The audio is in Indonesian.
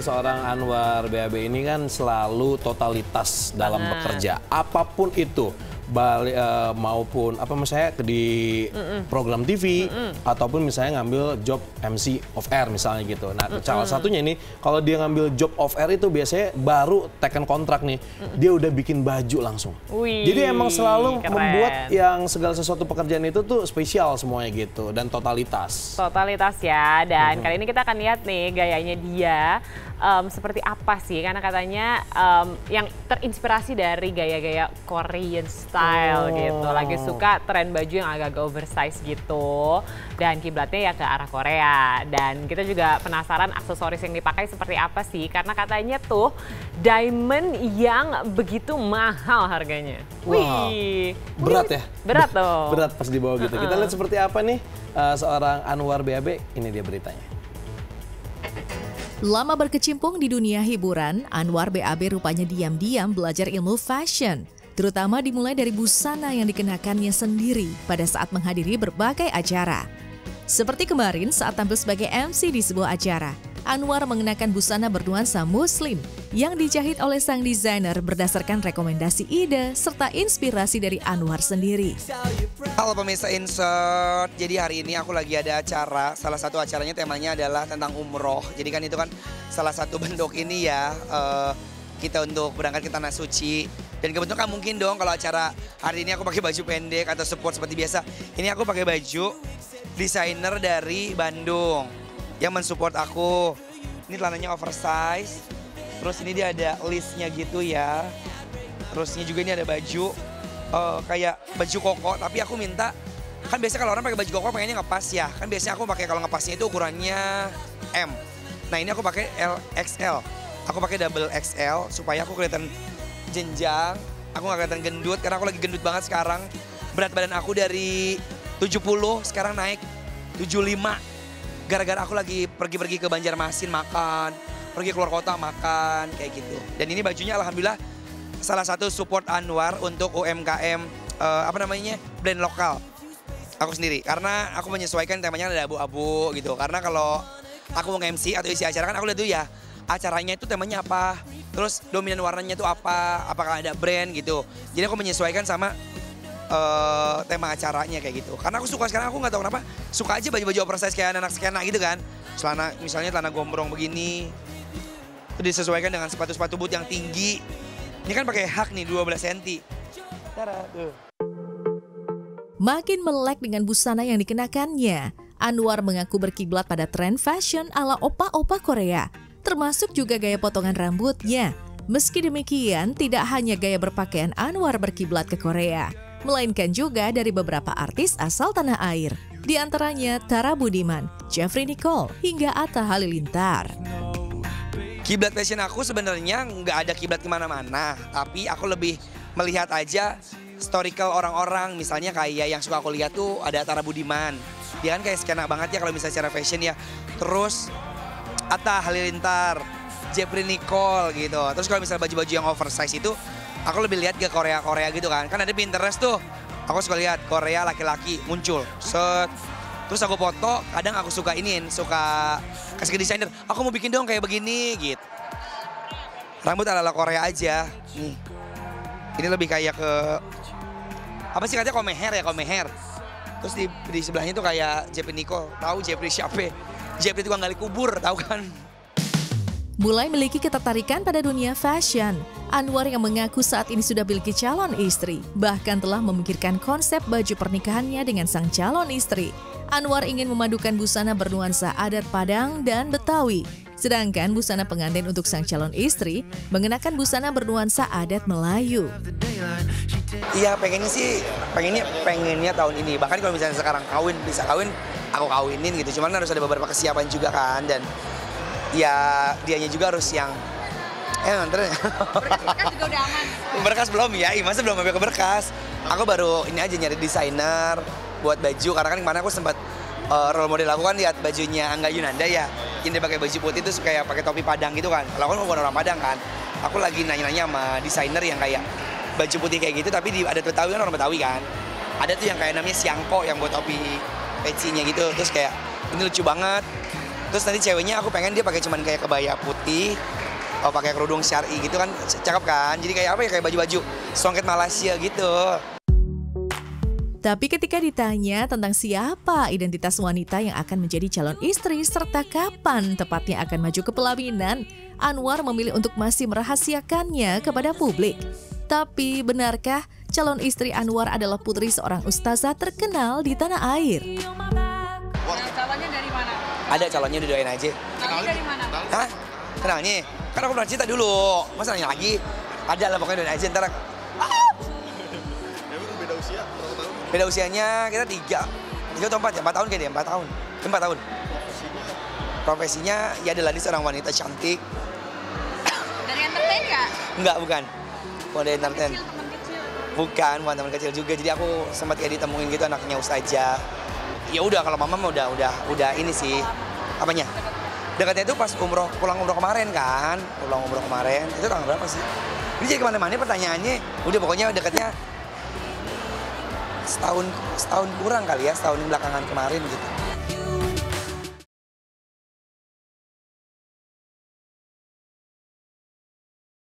seorang Anwar BAB ini kan selalu totalitas dalam bekerja, apapun itu. Maupun apa misalnya di program TV ataupun misalnya ngambil job MC off air misalnya gitu. Nah, salah satunya ini kalau dia ngambil job off air itu biasanya baru teken kontrak nih, dia udah bikin baju langsung. Wih, jadi emang selalu keren. membuat yang segala sesuatu pekerjaan itu tuh spesial semuanya gitu dan totalitas. Totalitas ya, dan kali ini kita akan lihat nih gayanya dia seperti apa sih, karena katanya yang terinspirasi dari gaya-gaya Korean style gitu. Lagi suka tren baju yang agak-agak oversize gitu, dan kiblatnya ya ke arah Korea. Dan kita juga penasaran aksesoris yang dipakai seperti apa sih, karena katanya tuh diamond yang begitu mahal harganya. Wow, Wih, berat ya? Berat tuh. Berat pas dibawa gitu. Kita lihat seperti apa nih seorang Anwar BAB, ini dia beritanya. Lama berkecimpung di dunia hiburan, Anwar BAB rupanya diam-diam belajar ilmu fashion. Terutama dimulai dari busana yang dikenakannya sendiri pada saat menghadiri berbagai acara. Seperti kemarin saat tampil sebagai MC di sebuah acara, Anwar mengenakan busana bernuansa muslim yang dijahit oleh sang desainer berdasarkan rekomendasi ide serta inspirasi dari Anwar sendiri. Halo pemirsa Insert, jadi hari ini aku lagi ada acara, salah satu acaranya temanya adalah tentang umroh. Jadi kan itu kan salah satu bentuk ini ya, kita untuk berangkat ke Tanah Suci. Dan kebetulan mungkin dong kalau acara hari ini aku pakai baju pendek atau sport seperti biasa. Ini aku pakai baju desainer dari Bandung yang mensupport aku. Ini celananya oversize, terus ini dia ada listnya gitu ya. Terusnya juga ini ada baju kayak baju koko, tapi aku minta, kan biasanya kalau orang pakai baju koko pengennya ngepas ya, kan biasanya aku pakai kalau ngepasnya itu ukurannya M. Nah ini aku pakai XL, aku pakai double XL supaya aku kelihatan jenjang, aku nggak kelihatan gendut karena aku lagi gendut banget sekarang. Berat badan aku dari 70 sekarang naik 75, gara-gara aku lagi pergi-pergi ke Banjarmasin makan, pergi keluar kota makan kayak gitu. Dan ini bajunya alhamdulillah salah satu support Anwar untuk UMKM brand lokal aku sendiri, karena aku menyesuaikan temanya ada abu-abu gitu. Karena kalau aku mau MC atau isi acara kan aku lihat dulu ya acaranya itu temanya apa, terus dominan warnanya itu apa, apakah ada brand gitu. Jadi aku menyesuaikan sama tema acaranya kayak gitu. Karena aku suka, sekarang aku nggak tahu kenapa suka aja baju-baju oversize kayak anak skena gitu kan. Celana misalnya celana gombrong begini itu disesuaikan dengan sepatu-sepatu boot yang tinggi. Ini kan pakai hak nih 12 cm. Tuh. Makin melek dengan busana yang dikenakannya, Anwar mengaku berkiblat pada tren fashion ala opa-opa Korea, termasuk juga gaya potongan rambutnya. Meski demikian, tidak hanya gaya berpakaian Anwar berkiblat ke Korea, melainkan juga dari beberapa artis asal tanah air. Di antaranya Tara Budiman, Jeffrey Nicole, hingga Atta Halilintar. Kiblat fashion aku sebenarnya nggak ada kiblat kemana-mana, tapi aku lebih melihat aja historical orang-orang. Misalnya kayak yang suka aku lihat tuh ada Tara Budiman, dia kan kayak skena banget ya kalau misalnya secara fashion ya. Terus Atta Halilintar, Jeffrey Nicole gitu. Terus kalau misalnya baju-baju yang oversize itu, aku lebih lihat ke Korea-Korea gitu kan. Kan ada Pinterest tuh, aku suka lihat Korea laki-laki muncul, set. Terus aku foto, kadang aku suka suka kasih ke desainer, aku mau bikin dong kayak begini gitu. Rambut ala-ala Korea aja. Nih, ini lebih kayak ke, apa sih katanya komeher ya, komeher. Terus di sebelahnya tuh kayak Jeffrey Nicole, tahu Jeffrey siapa? Jeffrey tukang gali kubur, tahu kan? Mulai memiliki ketertarikan pada dunia fashion, Anwar yang mengaku saat ini sudah memiliki calon istri, bahkan telah memikirkan konsep baju pernikahannya dengan sang calon istri. Anwar ingin memadukan busana bernuansa adat Padang dan Betawi, sedangkan busana pengantin untuk sang calon istri mengenakan busana bernuansa adat Melayu. Iya pengennya tahun ini. Bahkan kalau misalnya sekarang bisa kawin, aku kawinin gitu. Cuman harus ada beberapa kesiapan juga kan, dan ya dianya juga harus yang nganter. Berkas juga udah aman. Berkas belum ya, masa belum ambil ke berkas. Aku baru ini aja nyari desainer buat baju, karena kan kemarin aku sempat role model aku kan lihat bajunya Angga Yunanda ya. Ini dia pakai baju putih itu kayak pakai topi Padang gitu kan. Kalau aku bukan orang Padang kan. Aku lagi nanya-nanya sama desainer yang kayak baju putih kayak gitu tapi di adat Betawi kan, orang Betawi kan. Ada tuh yang kayak namanya siangko yang buat topi pecinya gitu. Terus kayak ini lucu banget. Terus nanti ceweknya aku pengen dia pakai cuman kayak kebaya putih, pakai kerudung syar'i gitu kan, cakep kan. Jadi kayak apa ya, kayak baju-baju songket Malaysia gitu. Tapi ketika ditanya tentang siapa identitas wanita yang akan menjadi calon istri serta kapan tepatnya akan maju ke pelaminan, Anwar memilih untuk masih merahasiakannya kepada publik. Tapi benarkah calon istri Anwar adalah putri seorang ustazah terkenal di tanah air? Nah, calonnya dari mana? Ada calonnya, didoain aja. Calonnya dari mana? Hah? Kenalnya? Kan aku pernah cerita dulu, masa nanya lagi? Ada lah pokoknya doain aja, ntar. Beda usia, berapa tahun? Beda usianya kita 3 atau 4 ya, 4 tahun kayaknya, 4 tahun. 4 tahun. Profesinya ya adalah dia seorang wanita cantik. Dari entertain nggak? Enggak, bukan. Bukan dari entertain. Teman kecil. Bukan teman kecil juga. Jadi aku sempat kayak ditemuin gitu anaknya ustazah. Ya udah, kalau mama mah udah ini sih. Apanya? Dekatnya itu pas pulang umroh kemarin kan. Pulang umroh kemarin. Itu tanggal berapa sih? Ini jadi kemana-mana pertanyaannya. Udah pokoknya dekatnya setahun kurang kali ya, setahun belakangan kemarin gitu.